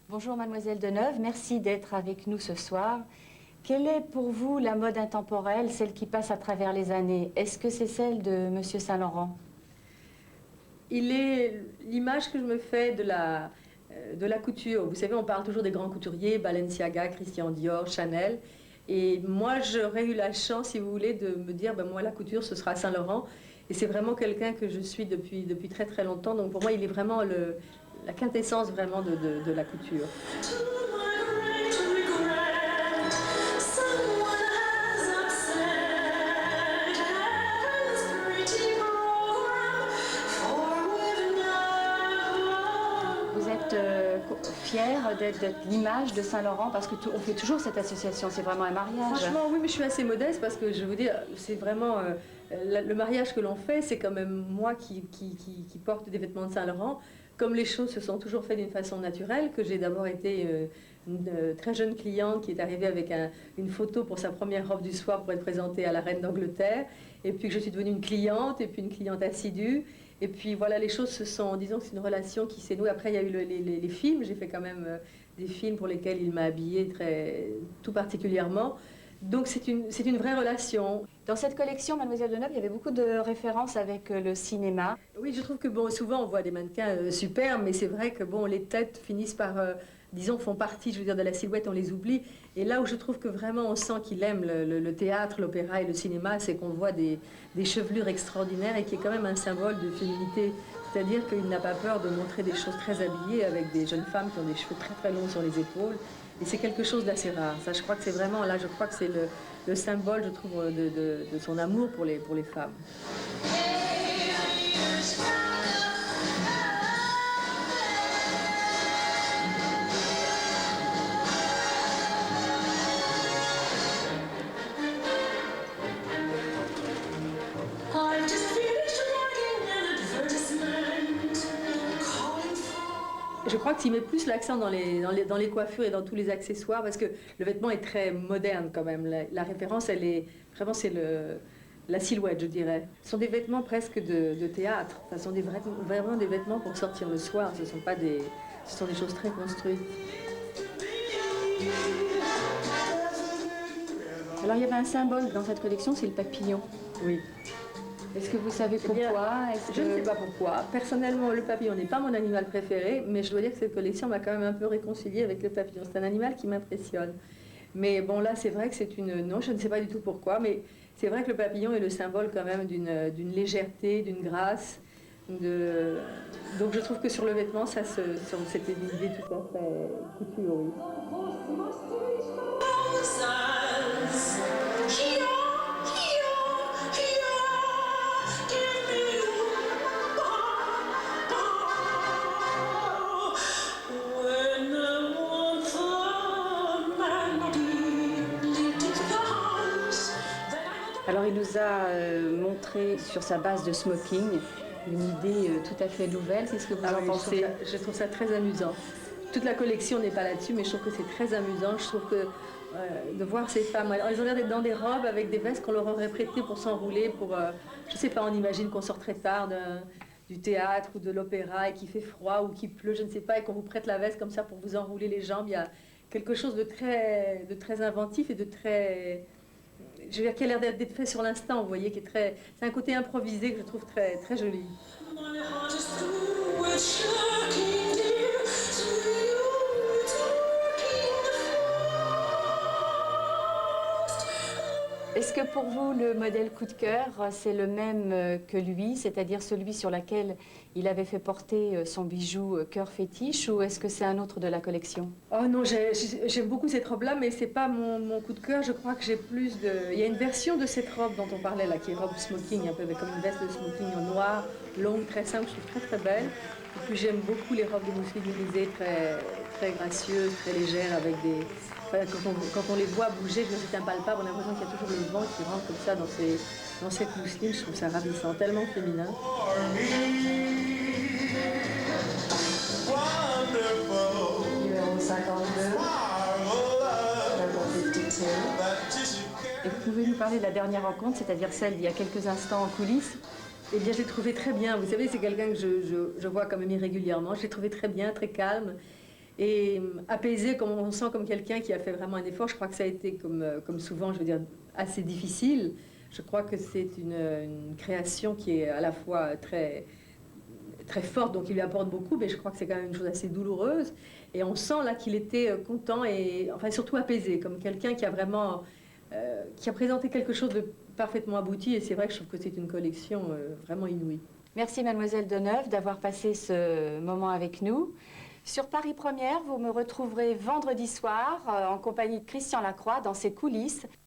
Bonjour Mademoiselle Deneuve, merci d'être avec nous ce soir. Quelle est pour vous la mode intemporelle, celle qui passe à travers les années? Est-ce que c'est celle de Monsieur Saint-Laurent? Il est l'image que je me fais de la couture. Vous savez, on parle toujours des grands couturiers, Balenciaga, Christian Dior, Chanel. Et moi, j'aurais eu la chance, si vous voulez, de me dire, ben moi, la couture, ce sera Saint-Laurent. Et c'est vraiment quelqu'un que je suis depuis très très longtemps. Donc pour moi, il est vraiment la quintessence vraiment de la couture. Vous êtes fière d'être l'image de Saint-Laurent parce qu'on fait toujours cette association, c'est vraiment un mariage. Franchement, oui, mais je suis assez modeste parce que je veux dire, c'est vraiment le mariage que l'on fait, c'est quand même moi qui porte des vêtements de Saint-Laurent. Comme les choses se sont toujours faites d'une façon naturelle, que j'ai d'abord été une très jeune cliente qui est arrivée avec une photo pour sa première robe du soir pour être présentée à la reine d'Angleterre, et puis que je suis devenue une cliente, et puis une cliente assidue. Et puis voilà, les choses se sont, disons que c'est une relation qui s'est nouée. Après, il y a eu les films, j'ai fait quand même des films pour lesquels il m'a habillée tout particulièrement. Donc c'est une vraie relation. Dans cette collection, Mademoiselle Deneuve, il y avait beaucoup de références avec le cinéma. Oui, je trouve que bon, souvent on voit des mannequins superbes, mais c'est vrai que bon, les têtes finissent par, disons, font partie, je veux dire, de la silhouette, on les oublie. Et là où je trouve que vraiment on sent qu'il aime le théâtre, l'opéra et le cinéma, c'est qu'on voit des chevelures extraordinaires et qui est quand même un symbole de féminité. C'est-à-dire qu'il n'a pas peur de montrer des choses très habillées avec des jeunes femmes qui ont des cheveux très très longs sur les épaules. Et c'est quelque chose d'assez rare. Ça, je crois que c'est vraiment, là, je crois que c'est le symbole, je trouve, de son amour pour les femmes. Je crois qu'il met plus l'accent dans les coiffures et dans tous les accessoires parce que le vêtement est très moderne quand même. La référence, elle est vraiment, c'est la silhouette, je dirais. Ce sont des vêtements presque de théâtre. Ce sont vraiment des vêtements pour sortir le soir. Ce sont des choses très construites. Alors il y avait un symbole dans cette collection, c'est le papillon. Oui. Est-ce que vous savez pourquoi? Je ne sais pas pourquoi. Personnellement, le papillon n'est pas mon animal préféré, mais je dois dire que cette collection m'a quand même un peu réconciliée avec le papillon. C'est un animal qui m'impressionne. Mais bon, là, c'est vrai que c'est une... Non, je ne sais pas du tout pourquoi, mais c'est vrai que le papillon est le symbole quand même d'une légèreté, d'une grâce. Donc je trouve que sur le vêtement, c'était une idée tout à fait couture, oui. Alors il nous a montré sur sa base de smoking une idée tout à fait nouvelle. Qu'est-ce que vous en pensez? Je trouve ça très amusant. Toute la collection n'est pas là-dessus, mais je trouve que c'est très amusant. Je trouve que de voir ces femmes, elles ont l'air d'être dans des robes avec des vestes qu'on leur aurait prêtées pour s'enrouler, je sais pas, on imagine qu'on sort très tard du théâtre ou de l'opéra et qu'il fait froid ou qu'il pleut, je ne sais pas, et qu'on vous prête la veste comme ça pour vous enrouler les jambes. Il y a quelque chose de très inventif et de très... Je veux dire, qui a l'air d'être fait sur l'instant, vous voyez, c'est un côté improvisé que je trouve très, très joli. Est-ce que pour vous, le modèle coup de cœur, c'est le même que lui, c'est-à-dire celui sur lequel il avait fait porter son bijou cœur fétiche, ou est-ce que c'est un autre de la collection? Oh non, j'aime beaucoup cette robe-là, mais c'est pas mon coup de cœur. Je crois que j'ai plus de... Il y a une version de cette robe dont on parlait là, qui est robe smoking, un peu comme une veste de smoking en noir, longue, très simple, je trouve très très belle. Et puis j'aime beaucoup les robes de mousseline irisée, très, très gracieuses, très légères, avec des... Enfin, quand on les voit bouger, je me dis c'est impalpable, on a l'impression qu'il y a toujours le vent qui rentre comme ça dans cette mousseline. Je trouve ça ravissant, tellement féminin. Numéro 52. Et vous pouvez nous parler de la dernière rencontre, c'est-à-dire celle d'il y a quelques instants en coulisses? Eh bien, je l'ai trouvé très bien. Vous savez, c'est quelqu'un que je vois quand même irrégulièrement. Je l'ai trouvé très bien, très calme. et apaisé, comme on sent comme quelqu'un qui a fait vraiment un effort. Je crois que ça a été, comme souvent, je veux dire, assez difficile. Je crois que c'est une création qui est à la fois très forte, donc il lui apporte beaucoup, mais je crois que c'est quand même une chose assez douloureuse. Et on sent là qu'il était content et enfin surtout apaisé, comme quelqu'un qui a vraiment qui a présenté quelque chose de parfaitement abouti. Et c'est vrai que je trouve que c'est une collection vraiment inouïe. Merci Mademoiselle Deneuve d'avoir passé ce moment avec nous. Sur Paris Première, vous me retrouverez vendredi soir en compagnie de Christian Lacroix dans ses coulisses.